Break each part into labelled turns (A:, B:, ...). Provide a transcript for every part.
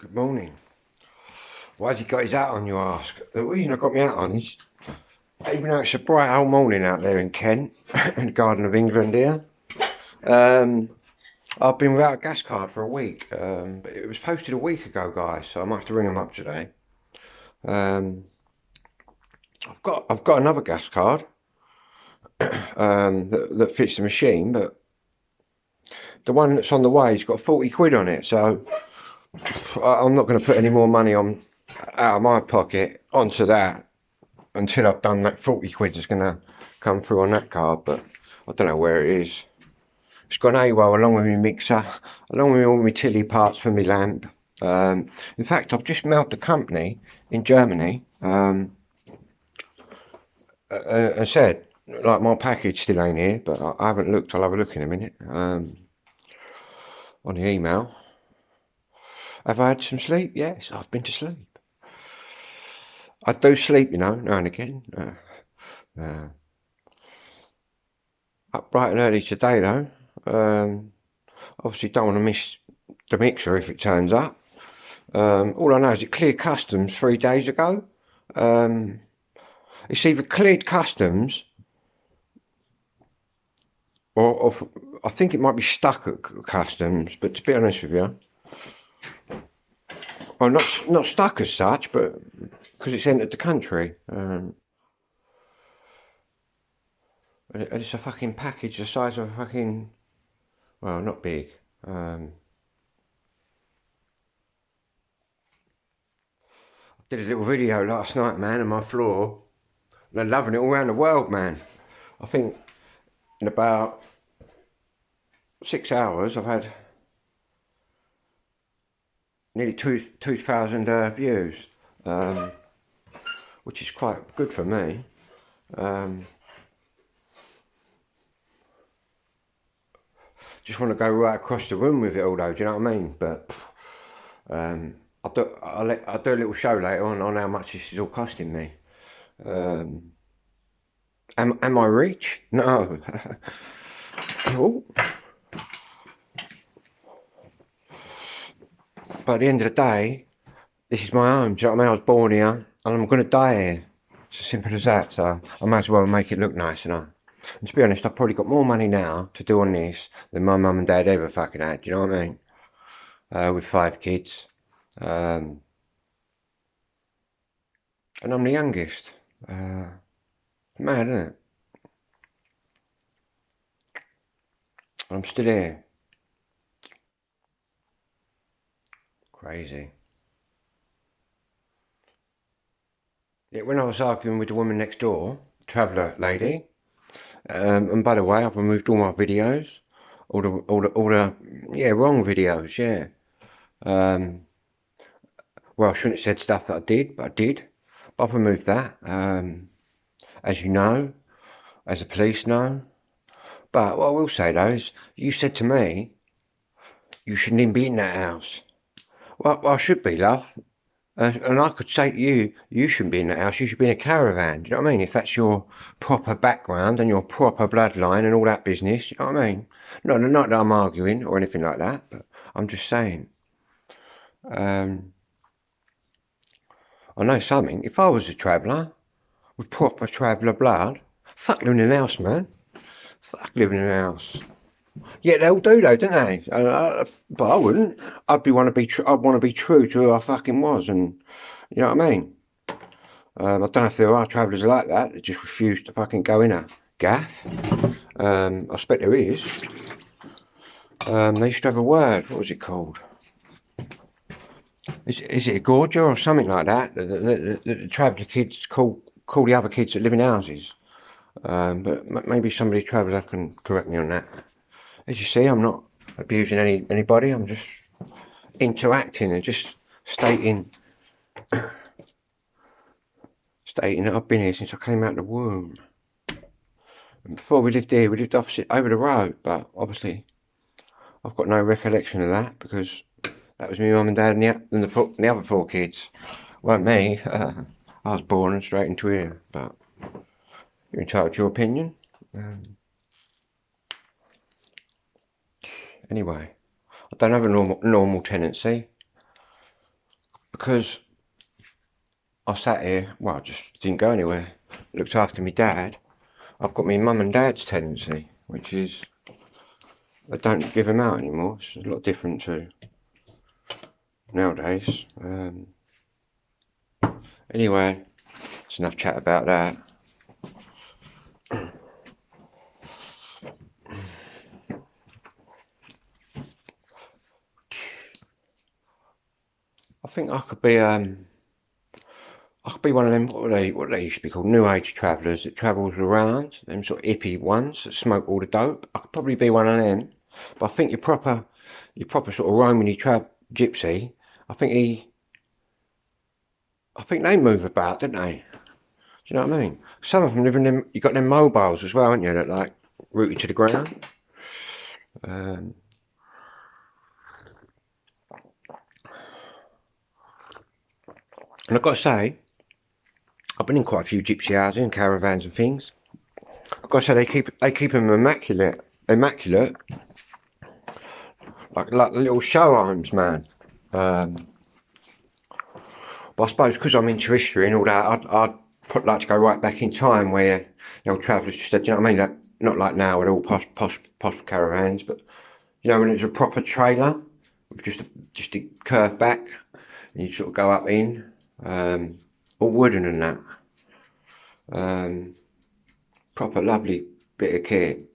A: Good morning. Why's he got his hat on, you ask? The reason I got my hat on is, even though it's a bright old morning out there in Kent, in the Garden of England here, I've been without a gas card for a week. But it was posted a week ago, guys, so I might have to ring them up today. Um, I've got another gas card that fits the machine, but the one that's on the way has got 40 quid on it, so I'm not going to put any more money on out of my pocket onto that until I've done that. 40 quid is going to come through on that card, but I don't know where it is. It's gone AWOL along with my mixer, along with all my tilly parts for my lamp. In fact, I've just mailed the company in Germany and said, like, my package still ain't here, but I haven't looked. I'll have a look in a minute on the email. Have I had some sleep? Yes, I've been to sleep. I do sleep, you know, now and again. Up bright and early today, though. Obviously, don't want to miss the mixer if it turns up. All I know is it cleared customs 3 days ago. It's either cleared customs or I think it might be stuck at customs. But to be honest with you, well, not stuck as such, but because it's entered the country. It's a fucking package the size of a fucking, well, not big. I did a little video last night, man, on my floor. They're loving it all around the world, man. I think in about 6 hours I've had nearly 2,000 views, which is quite good for me. Just want to go right across the room with it all, though. Do you know what I mean? But I'll do a little show later on how much this is all costing me. Am I rich? No. Oh. But at the end of the day, this is my home. Do you know what I mean? I was born here, and I'm going to die here. It's as simple as that. So I might as well make it look nice, you know. And to be honest, I've probably got more money now to do on this than my mum and dad ever fucking had. Do you know what I mean? With 5 kids. And I'm the youngest. Mad, isn't it? I'm still here. Crazy. Yeah, when I was arguing with the woman next door, traveller lady, and by the way, I've removed all my videos, all the wrong videos, yeah. Well, I shouldn't have said stuff that I did, but I did. But I've removed that, as you know, as the police know. But what I will say though is, you said to me, you shouldn't even be in that house. Well, I should be, love. And I could say to you, you shouldn't be in that house, you should be in a caravan. Do you know what I mean? If that's your proper background and your proper bloodline and all that business, you know what I mean? Not that I'm arguing or anything like that, but I'm just saying. I know something. If I was a traveller with proper traveller blood, fuck living in a house, man. Fuck living in a house. Yeah, they all do though, don't they? But I wouldn't. I'd want to be true to who I fucking was, and you know what I mean. I don't know if there are travellers like that that just refuse to fucking go in a gaff. I expect there is. They used to have a word. What was it called? Is it a gorger or something like that? The traveller kids call the other kids that live in houses. But maybe somebody traveller can correct me on that. As you see, I'm not abusing anybody. I'm just interacting and just stating that I've been here since I came out of the womb. And before we lived here, we lived opposite over the road, but obviously I've got no recollection of that because that was my mum and dad and the other 4 kids. Weren't me. I was born and straight into here, but you're entitled to your opinion. Anyway, I don't have a normal tenancy. because I sat here, well, I just didn't go anywhere, looked after my dad. I've got my mum and dad's tendency, which is I don't give them out anymore. It's a lot different to nowadays. Anyway, it's enough chat about that. I think I could be one of them, what they used to be called, new age travellers that travels around, them sort of hippie ones that smoke all the dope. I could probably be one of them. But I think your proper sort of Romany gypsy, I think they move about, don't they? Do you know what I mean? Some of them live in them, you got them mobiles as well, haven't you, that like rooted to the ground. And I've got to say, I've been in quite a few gypsy houses and caravans and things. I've got to say, they keep them immaculate, like little show homes, man. But I suppose because I'm into history and all that, I'd like to go right back in time where the old travellers just said, you know what I mean? That, not like now with all posh caravans, but you know, when it's a proper trailer, just a curve back, and you sort of go up in, all wooden and that. Proper lovely bit of kit.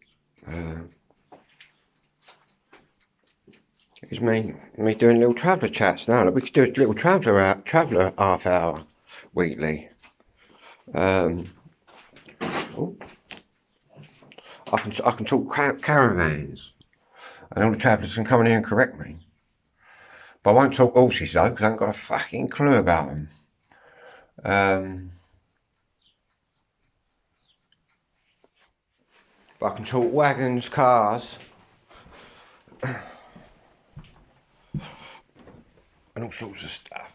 A: It's me doing little traveller chats now. We could do a little traveller half hour weekly. Oh, I can talk caravans, and all the travellers can come in here and correct me. But I won't talk horses though, because I haven't got a fucking clue about them. But I can talk wagons, cars, and all sorts of stuff.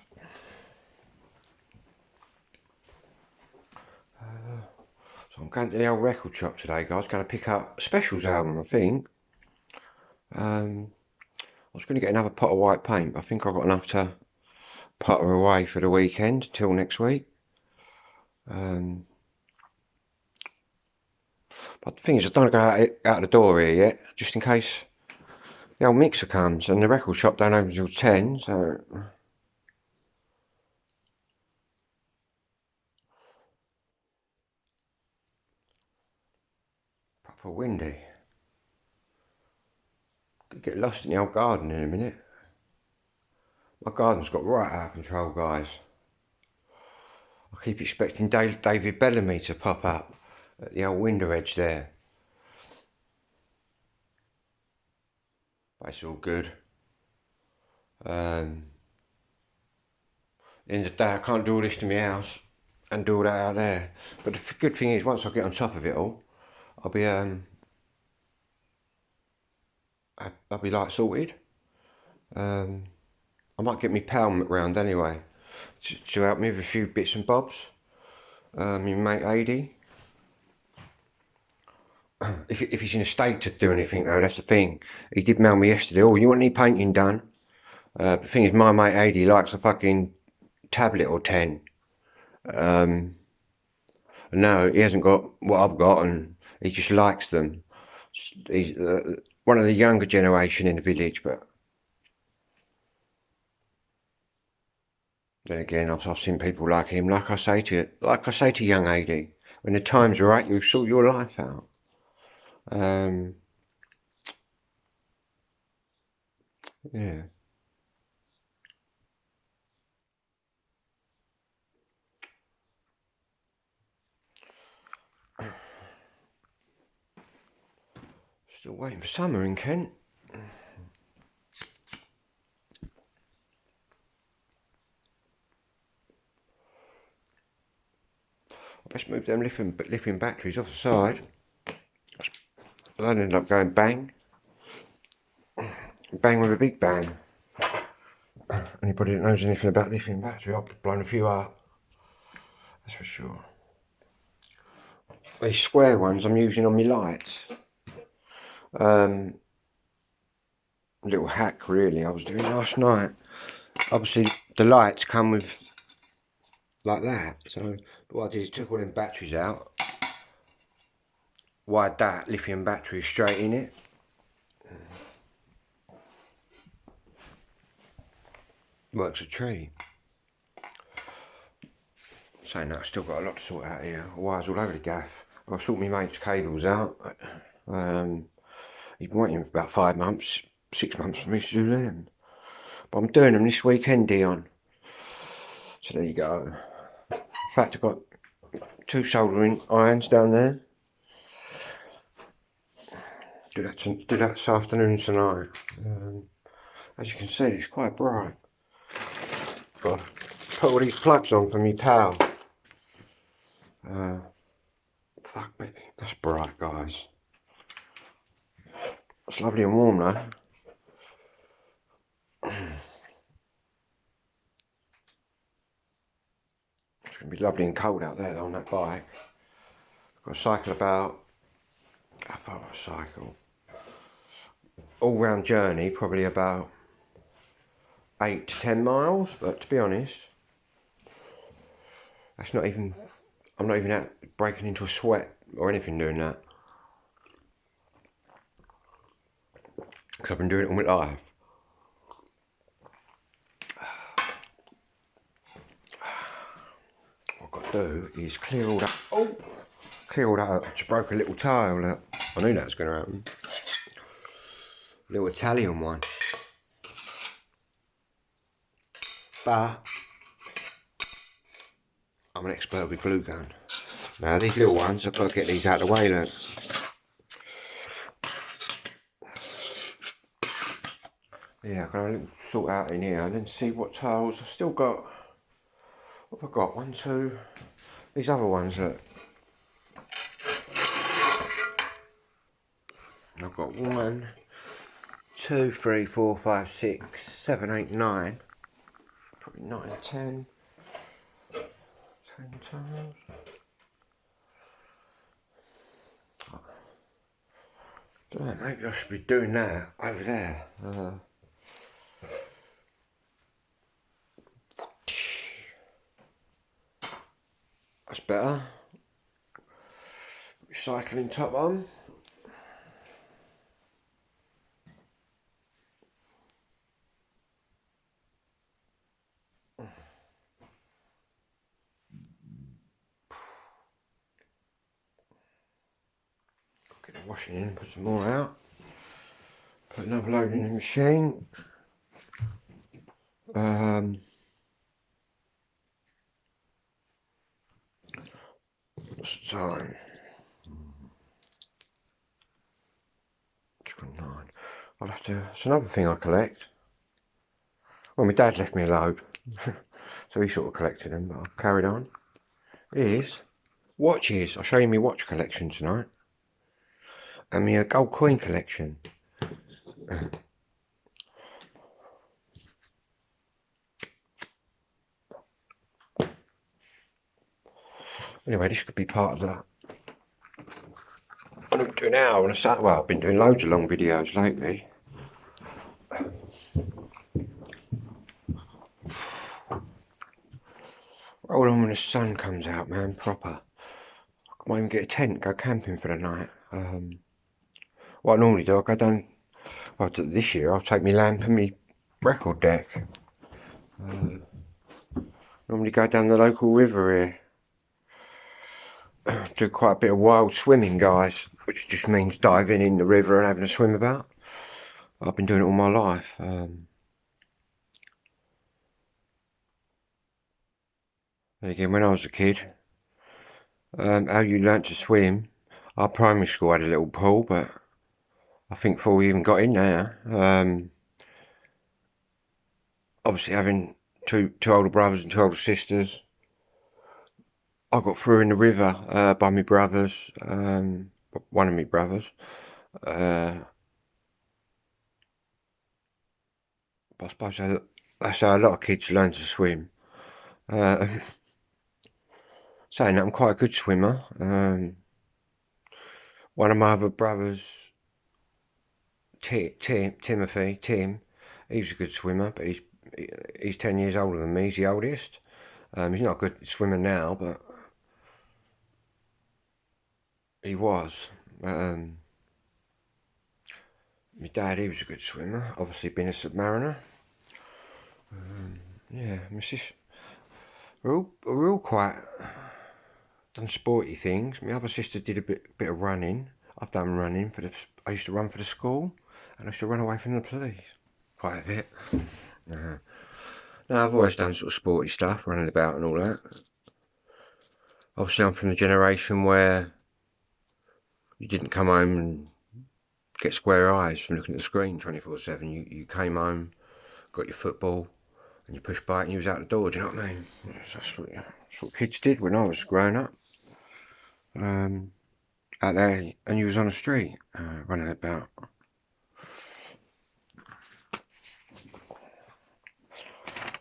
A: So I'm going to the old record shop today, guys. Going to pick up a Specials album, I think. I was going to get another pot of white paint, but I think I've got enough to potter away for the weekend till next week. But the thing is, I don't want to go out the door here yet, just in case the old mixer comes, and the record shop don't open until 10, so... Proper windy. Could get lost in the old garden in a minute. My garden's got right out of control, guys. I keep expecting David Bellamy to pop up at the old window edge there. But it's all good. At the end of the day, I can't do all this to my house and do all that out there. But the good thing is, once I get on top of it all, I'll be like sorted. I might get my pal round anyway to help me with a few bits and bobs. My mate Adi. If he's in a state to do anything though, that's the thing. He did mail me yesterday, oh, you want any painting done? The thing is, my mate Adi likes a fucking tablet or 10. No, he hasn't got what I've got, and he just likes them. He's one of the younger generation in the village, but then again, I've seen people like him. Like I say to young Adi, when the time's right, you'll sort your life out. Yeah. Still waiting for summer in Kent. I best move them lithium batteries off the side. I'll end up going bang. Bang with a big bang. Anybody that knows anything about lithium battery, I've blown a few up. That's for sure. These square ones I'm using on my lights. Little hack really I was doing last night. obviously the lights come with like that. So what I did is took all them batteries out, wired that lithium battery straight in it. Works a treat. Saying that, I've still got a lot to sort out here. Wires all over the gaff. I've got to sort my mate's cables out. He's been waiting for about 5 months, 6 months for me to do them. But I'm doing them this weekend, Dion. So there you go. In fact, I've got 2 soldering irons down there. Do that this afternoon tonight. As you can see, it's quite bright. Got to put all these plugs on for me pal. Fuck me, that's bright, guys. It's lovely and warm though. It's going to be lovely and cold out there though, on that bike. I've got to cycle about, how far will I cycle? All round journey, probably about 8 to 10 miles, but to be honest, that's not even, I'm not even out breaking into a sweat or anything doing that. Because I've been doing it all my life. What I've got to do is clear all that, clear all that up. I just broke a little tile out. I knew that was going to happen. Little Italian one. But I'm an expert with glue gun. Now these little ones, I've got to get these out of the way, look. Yeah, I've got a little sort out in here and then see what tiles I've still got. What have I got? 1, 2, these other ones, look. I've got 1, 2, 3, 4, 5, 6, 7, 8, 9. Probably 9, 10. 10 tiles. I don't know, maybe I should be doing that over there. That's better. Recycling top on. Get the washing in, put some more out. Put another load in the machine. What's the time? 9. I'll have to. It's another thing I collect. Well, my dad left me a load, so he sort of collected them, but I've carried on. Is watches. I'll show you my watch collection tonight, and my gold coin collection. Anyway, this could be part of that. What I'm doing now on a Saturday. Well, I've been doing loads of long videos lately. Roll on when the sun comes out, man, proper. I might even get a tent, go camping for the night. What I normally do, I go down, well, this year I'll take my lamp and my record deck. Normally go down the local river here. Do quite a bit of wild swimming, guys, which just means diving in the river and having a swim about. I've been doing it all my life. And again, when I was a kid, how you learnt to swim, our primary school had a little pool, but I think before we even got in there, obviously having two older brothers and 2 older sisters, I got through in the river by my brothers, one of my brothers. But I suppose that's how a lot of kids learn to swim. Saying that, I'm quite a good swimmer. One of my other brothers, Tim, he was a good swimmer, but he's 10 years older than me. He's the oldest. He's not a good swimmer now, but he was. My dad, he was a good swimmer. Obviously, been a submariner. Yeah, my sister. We're all quite done sporty things. My other sister did a bit of running. I've done running I used to run for the school, and I used to run away from the police quite a bit. No, I've always done sort of sporty stuff, running about and all that. Obviously, I'm from the generation where you didn't come home and get square eyes from looking at the screen 24/7. You came home, got your football, and you pushed bike and you was out the door. Do you know what I mean? That's what kids did when I was growing up. Out there, and you was on the street, running about.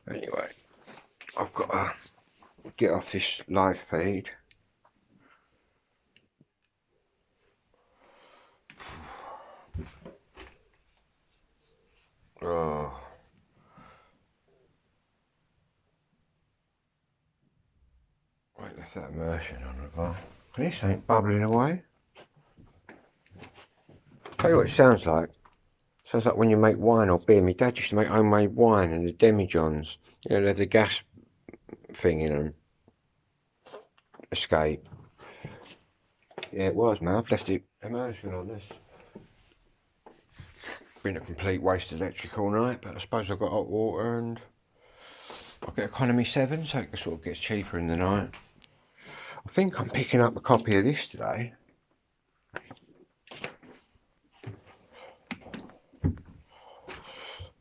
A: Anyway, I've got to get off this live feed. Oh. Wait, left that immersion on the bar. This ain't bubbling away. Tell you what it sounds like. It sounds like when you make wine or beer. My dad used to make homemade wine and the demijohns. You know, they have the gas thing in them. Escape. Yeah, it was, man. I've left it immersion on this. Been a complete waste of electric all night, but I suppose I've got hot water and I'll get economy 7, so it sort of gets cheaper in the night. I think I'm picking up a copy of this today.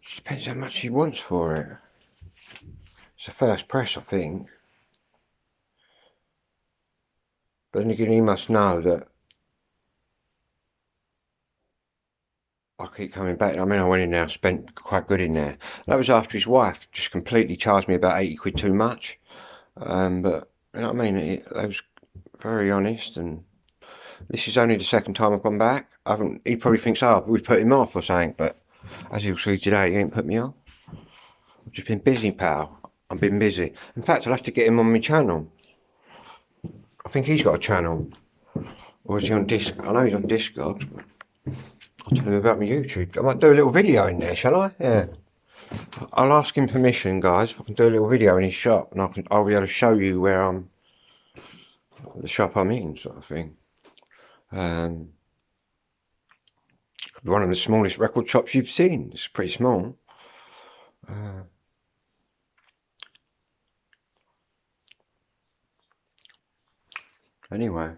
A: Just depends how much he wants for it. It's the first press, I think. But then again, he must know that I keep coming back. I mean, I went in there, spent quite good in there. That was after his wife just completely charged me about 80 quid too much. But, you know what I mean? They was very honest, and this is only the second time I've gone back. He probably thinks, oh, we've put him off or something, but as you'll see today, he ain't put me off. I've just been busy, pal. I've been busy. In fact, I'll have to get him on my channel. I think he's got a channel. Or is he on Discord? I know he's on Discord, but I'll tell him about my YouTube. I might do a little video in there, shall I? Yeah. I'll ask him permission, guys, if I can do a little video in his shop, and I'll be able to show you where the shop I'm in, sort of thing. Could be one of the smallest record shops you've seen. It's pretty small. Anyway,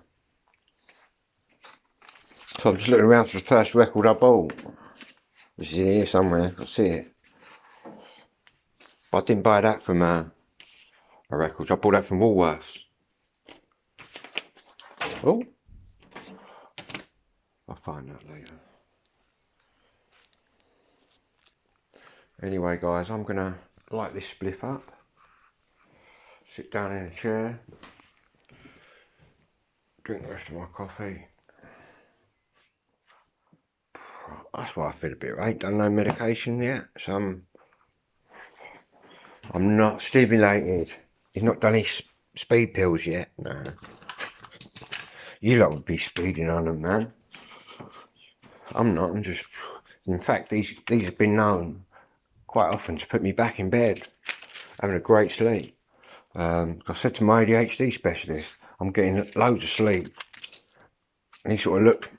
A: so I'm just looking around for the first record I bought. This is here somewhere. I see it. But I didn't buy that from a record. I bought that from Woolworths. Oh, I'll find that later. Anyway, guys, I'm gonna light this spliff up. Sit down in a chair. Drink the rest of my coffee. That's why I feel a bit. I ain't done no medication yet, so I'm not stimulated. He's not done his speed pills yet. No. You lot would be speeding on them, man. I'm not. I'm just. In fact, these have been known quite often to put me back in bed, having a great sleep. I said to my ADHD specialist, I'm getting loads of sleep, and he sort of looked.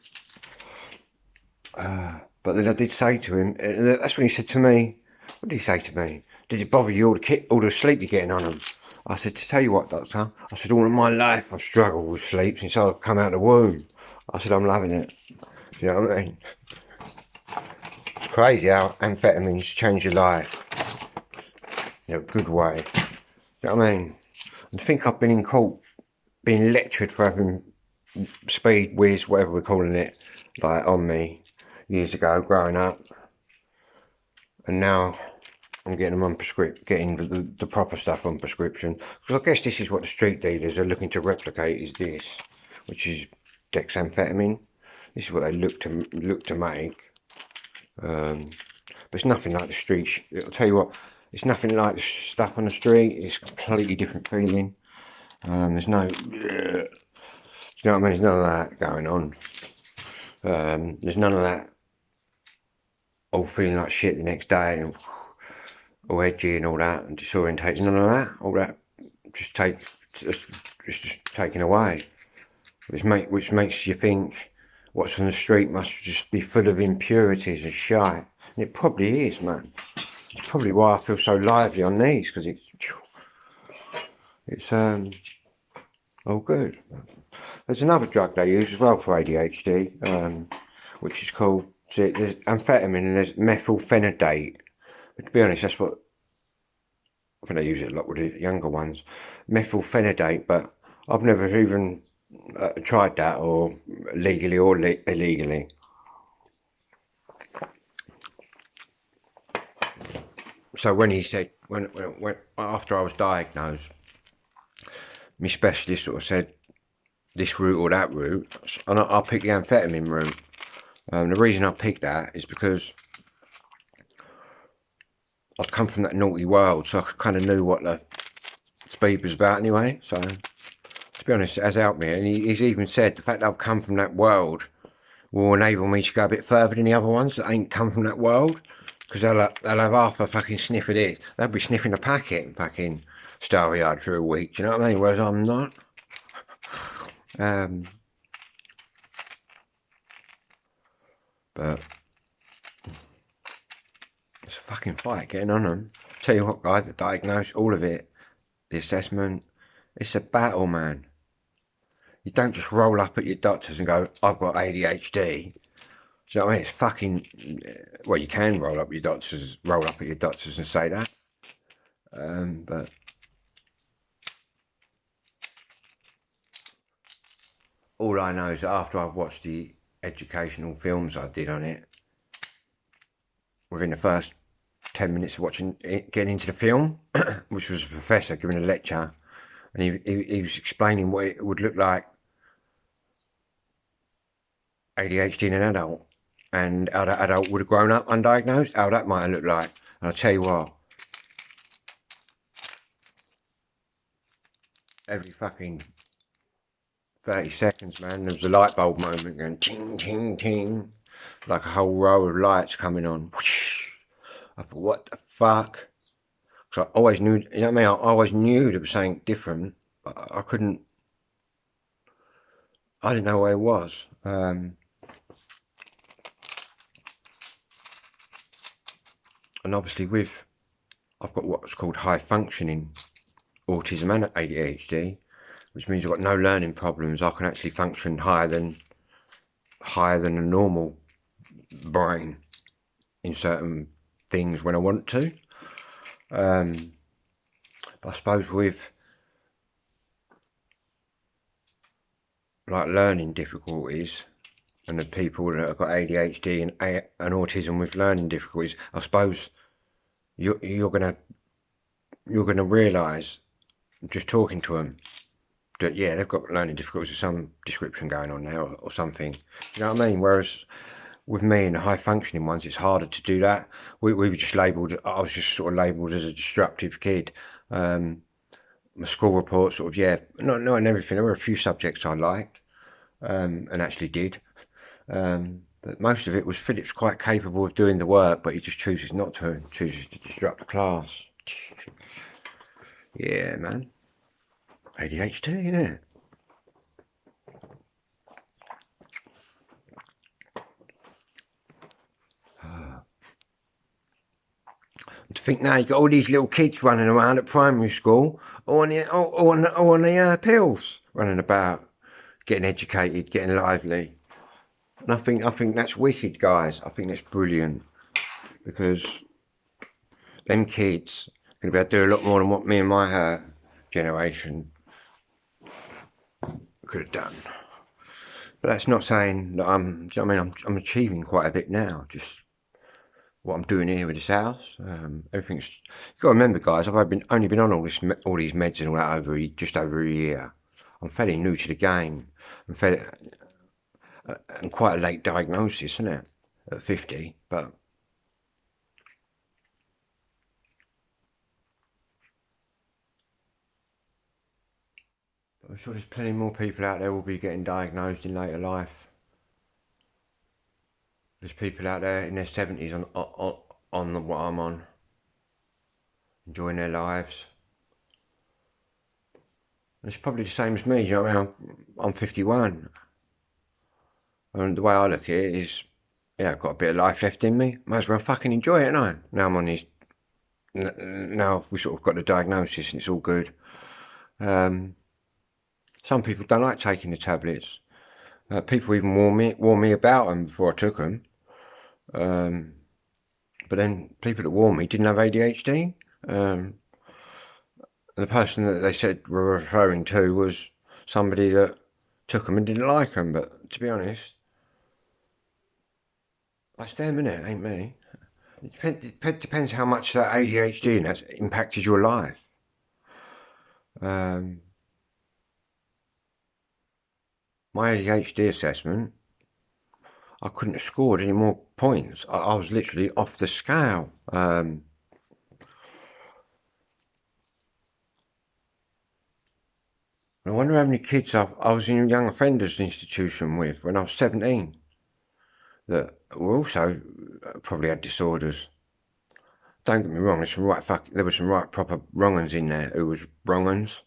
A: But then I did say to him, and that's when he said to me, what did he say to me? Did it bother you all the sleep you're getting on them? I said, to tell you what, doctor, I said, all of my life I've struggled with sleep since I've come out of the womb. I said, I'm loving it. You know what I mean? It's crazy how amphetamines change your life. In a good way. You know what I mean? I think I've been in court, being lectured for having speed whiz, whatever we're calling it, like on me years ago, growing up. And now I'm getting them on prescription, getting the proper stuff on prescription. Because I guess this is what the street dealers are looking to replicate, is this, which is dexamphetamine. This is what they look to make. But it's nothing like the street. I'll tell you what, It's nothing like the stuff on the street. It's a completely different feeling. There's no, do you know what I mean? There's none of that going on. There's none of that all feeling like shit the next day and all edgy and all that and disorientated. None of that. All that just taken away, which makes you think what's on the street must just be full of impurities and shite. And it probably is, man. It's probably why I feel so lively on these, because it's all good. There's another drug they use as well for ADHD, which is called, there's amphetamine and there's methylphenidate. But to be honest, that's what I think they use it a lot with the younger ones. Methylphenidate, but I've never even tried that, or legally or illegally. So when he said, when after I was diagnosed, my specialist sort of said this route or that route, and I picked the amphetamine route. The reason I picked that is because I'd come from that naughty world, so I kind of knew what the speed was about anyway. So to be honest, it has helped me. And he's even said the fact that I've come from that world will enable me to go a bit further than the other ones that ain't come from that world, because they'll have half a fucking sniff of this. They'll be sniffing a packet in fucking Star Yard for a week. Do you know what I mean? Whereas I'm not. But it's a fucking fight getting on them. Tell you what, guys, the diagnosis, all of it, the assessment, it's a battle, man. You don't just roll up at your doctors and go, I've got ADHD. Do you know what I mean? It's fucking, well, you can roll up at your doctors and say that. But all I know is that after I've watched the educational films I did on it, within the first 10 minutes of watching it, getting into the film, which was a professor giving a lecture, and he was explaining what it would look like, ADHD in an adult, and how that adult would have grown up undiagnosed, how that might have looked like. And I'll tell you what, every fucking 30 seconds, man, there was a light bulb moment going ting, ting, ting, like a whole row of lights coming on. I thought, what the fuck? So I always knew, you know what I mean? I always knew there was something different, but I didn't know where it was. And obviously I've got what's called high functioning autism and ADHD, which means I've got no learning problems. I can actually function higher than a normal brain in certain things when I want to. But I suppose with like learning difficulties, and the people that have got ADHD and autism with learning difficulties, I suppose you're gonna realise just talking to them that yeah, they've got learning difficulties of some description going on now or something. You know what I mean? Whereas with me and the high functioning ones, it's harder to do that. We were just labelled. I was just sort of labelled as a disruptive kid. My school report sort of, yeah, not in everything. There were a few subjects I liked and actually did. But most of it was Philip's quite capable of doing the work, but he just chooses not to, chooses to disrupt the class. Yeah, man. ADHD, innit? To think now you got all these little kids running around at primary school, all on the pills, running about, getting educated, getting lively. And I think that's wicked, guys. I think that's brilliant, because them kids are going to be able to do a lot more than what me and my generation could have done. But that's not saying that do you know what I mean? I'm achieving quite a bit now. Just what I'm doing here with this house. Everything's. You've got to remember, guys. I've only been on all these meds and all that just over a year. I'm fairly new to the game. And quite a late diagnosis, isn't it? At 50, but I'm sure there's plenty more people out there who will be getting diagnosed in later life. There's people out there in their 70s on what I'm on, enjoying their lives. And it's probably the same as me, you know what I mean? I'm 51. And the way I look at it is, yeah, I've got a bit of life left in me. Might as well fucking enjoy it, ain't I? Now I'm on these. Now we sort of got the diagnosis and it's all good. Some people don't like taking the tablets. People even warn me about them before I took them. But then people that warned me didn't have ADHD. The person that they said were referring to was somebody that took them and didn't like them. But to be honest, that's them, innit? Ain't me. It depends how much that ADHD has impacted your life. My ADHD assessment, I couldn't have scored any more points. I was literally off the scale. I wonder how many kids I was in a young offenders institution with when I was 17 that were also probably had disorders. Don't get me wrong, there were some right proper wrong-uns in there who was wrong-uns.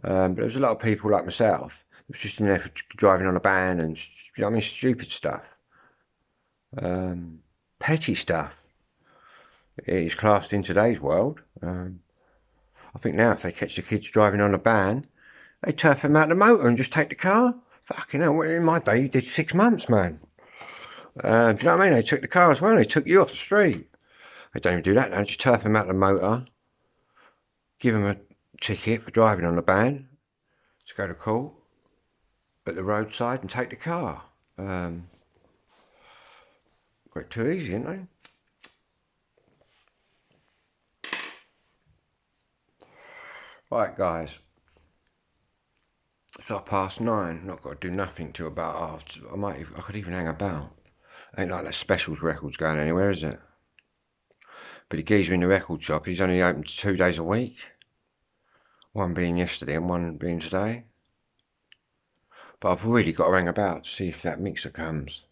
A: But there was a lot of people like myself who was just in there for driving on a ban and, you know what I mean, stupid stuff. Petty stuff. It is classed in today's world. I think now if they catch the kids driving on a ban, they turf them out the motor and just take the car. Fucking hell, in my day you did 6 months, man. Do you know what I mean? They took the car as well, they took you off the street. They don't even do that now, just turf them out the motor, give them a ticket for driving on the ban, to go to court at the roadside and take the car. Quite too easy, isn't they? Right, guys. It's 9:30. Not got to do nothing till about after. I could even hang about. Ain't like that specials records going anywhere, is it? But the geezer in the record shop, he's only open 2 days a week. One being yesterday and one being today. But I've really got to hang about to see if that mixer comes.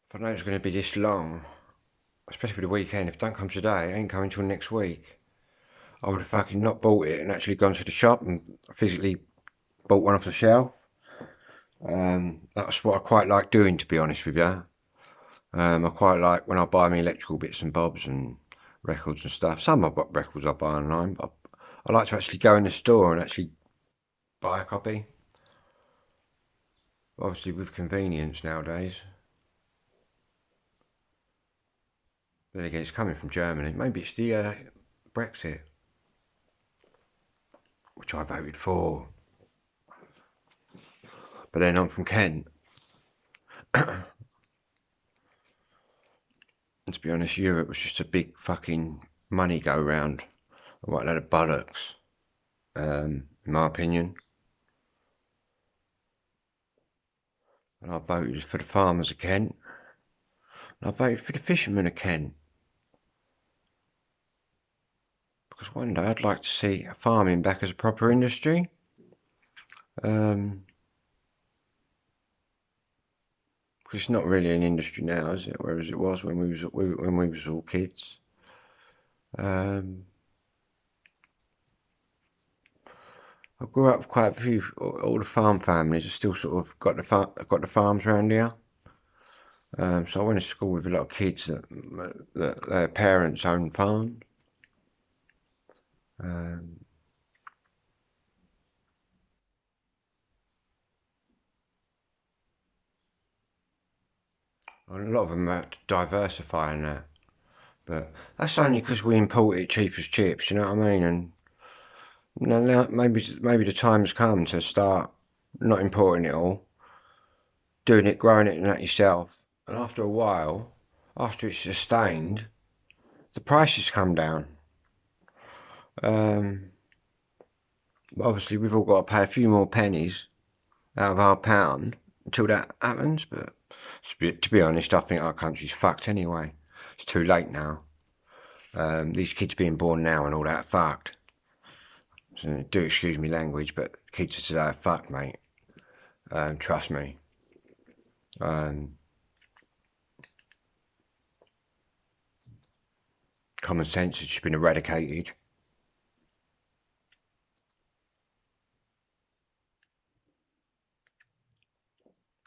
A: If I know it's going to be this long, especially the weekend, if it don't come today, it ain't coming till next week. I would have fucking not bought it and actually gone to the shop and physically bought one off the shelf. That's what I quite like doing, to be honest with you. I quite like when I buy my electrical bits and bobs and records and stuff. Some of what records I buy online, but I like to actually go in the store and actually buy a copy. Obviously with convenience nowadays. Then again, it's coming from Germany. Maybe it's the Brexit, which I voted for. But then I'm from Kent. And to be honest, Europe was just a big fucking money go round. What a load of bollocks, in my opinion. And I voted for the farmers of Kent. And I voted for the fishermen of Kent. Because one day I'd like to see farming back as a proper industry. Because it's not really an industry now, is it? Whereas it was when we was all kids. I grew up with quite a few. All the farm families have still sort of got the farms around here. So I went to school with a lot of kids that their parents owned farms. A lot of them are diversifying that, but that's only because we import it cheap as chips. You know what I mean? And now maybe the time's come to start not importing it all, doing it, growing it, and that yourself. And after a while, after it's sustained, the prices come down. Obviously, we've all got to pay a few more pennies out of our pound until that happens. But to be honest, I think our country's fucked anyway. It's too late now. These kids being born now and all that fucked. So, do excuse me language, but kids today are fucked, mate. Trust me. Common sense has just been eradicated.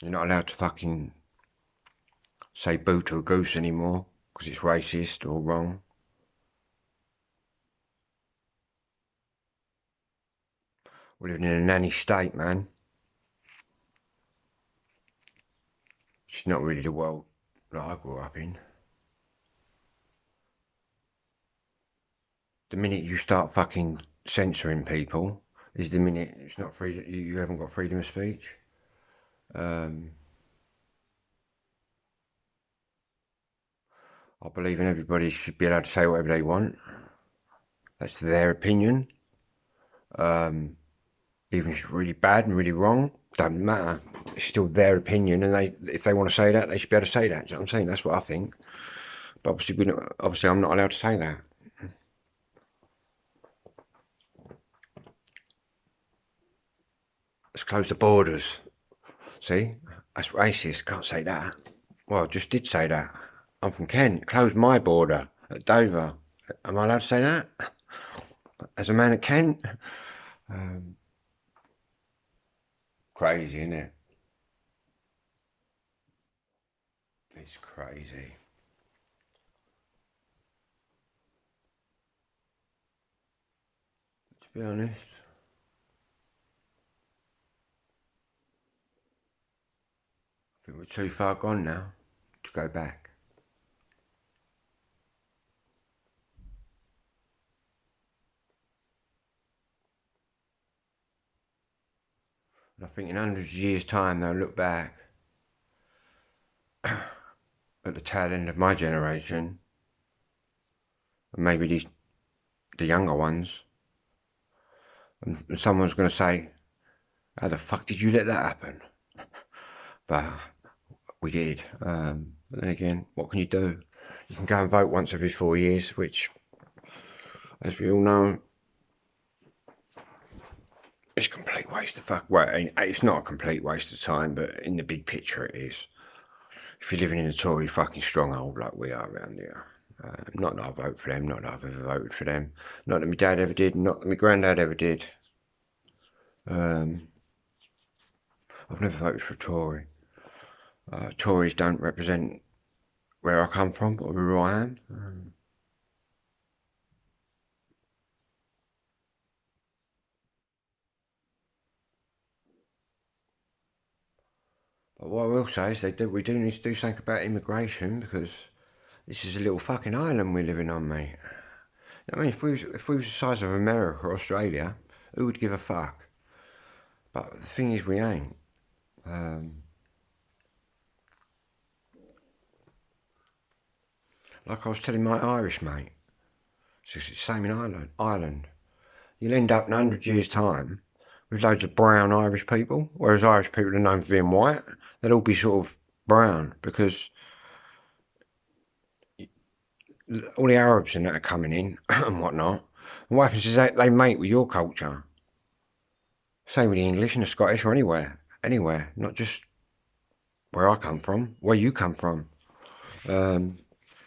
A: You're not allowed to fucking say boo to a goose anymore because it's racist or wrong. We're living in a nanny state, man. It's not really the world that I grew up in. The minute you start fucking censoring people is the minute it's not free. You haven't got freedom of speech. I believe in everybody should be allowed to say whatever they want. That's their opinion. Even if it's really bad and really wrong, doesn't matter. It's still their opinion, and if they want to say that, they should be able to say that. Do you know what I'm saying? That's what I think. But obviously, I'm not allowed to say that. Let's close the borders. See, that's racist. Can't say that. Well, I just did say that. I'm from Kent. Close my border at Dover. Am I allowed to say that? As a man of Kent? Crazy, isn't it? It's crazy. To be honest. I think we're too far gone now to go back. And I think in hundreds of years' time they'll look back at the tail end of my generation, and maybe the younger ones, and someone's going to say, how the fuck did you let that happen? But we did. But then again, what can you do? You can go and vote once every 4 years, which, as we all know, it's a complete waste of fuck. Well, it's not a complete waste of time, but in the big picture it is. If you're living in a Tory fucking stronghold like we are around here, not that I vote for them, not that I've ever voted for them, not that my dad ever did, not that my granddad ever did. I've never voted for a Tory. Tories don't represent where I come from or who I am. But what I will say is we do need to do something about immigration, because this is a little fucking island we're living on, mate. I mean, if we was the size of America or Australia, who would give a fuck? But the thing is, we ain't. Like I was telling my Irish mate, it's the same in Ireland. You'll end up in 100 years' time with loads of brown Irish people, whereas Irish people are known for being white. They'll all be sort of brown, because all the Arabs and that are coming in and whatnot. And what happens is they mate with your culture. Same with the English and the Scottish, or anywhere, not just where I come from, where you come from.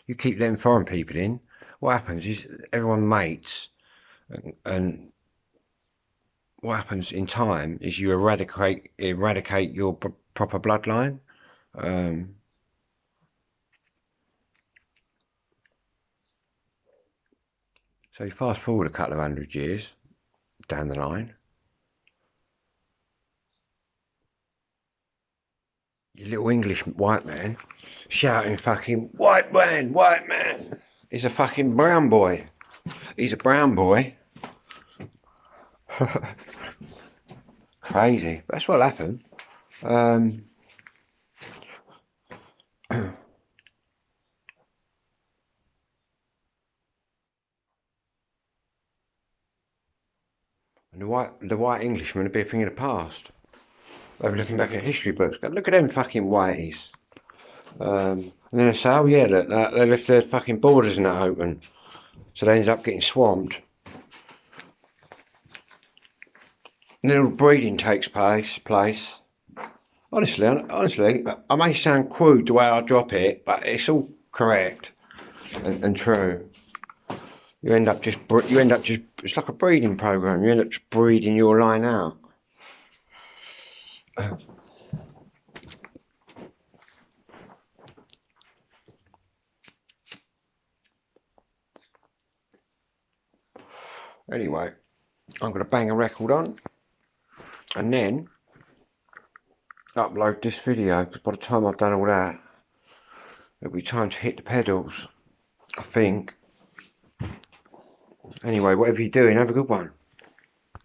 A: You keep letting foreign people in, what happens is everyone mates, and what happens in time is you eradicate your proper bloodline. So you fast forward a couple of 100 years down the line, your little English white man shouting fucking white man. He's a fucking brown boy. He's a brown boy. Crazy. That's what happened. And the white Englishman would be a thing of the past. They were looking back at history books. Go, look at them fucking whiteys. And then they say, oh yeah, look, they left their fucking borders and that open. So they ended up getting swamped. And then all breeding takes place. Honestly, I may sound crude the way I drop it, but it's all correct and true. You end up just, it's like a breeding program. You end up just breeding your line out. Anyway, I'm going to bang a record on and then upload this video, because by the time I've done all that, it'll be time to hit the pedals, I think. Anyway, whatever you're doing, have a good one.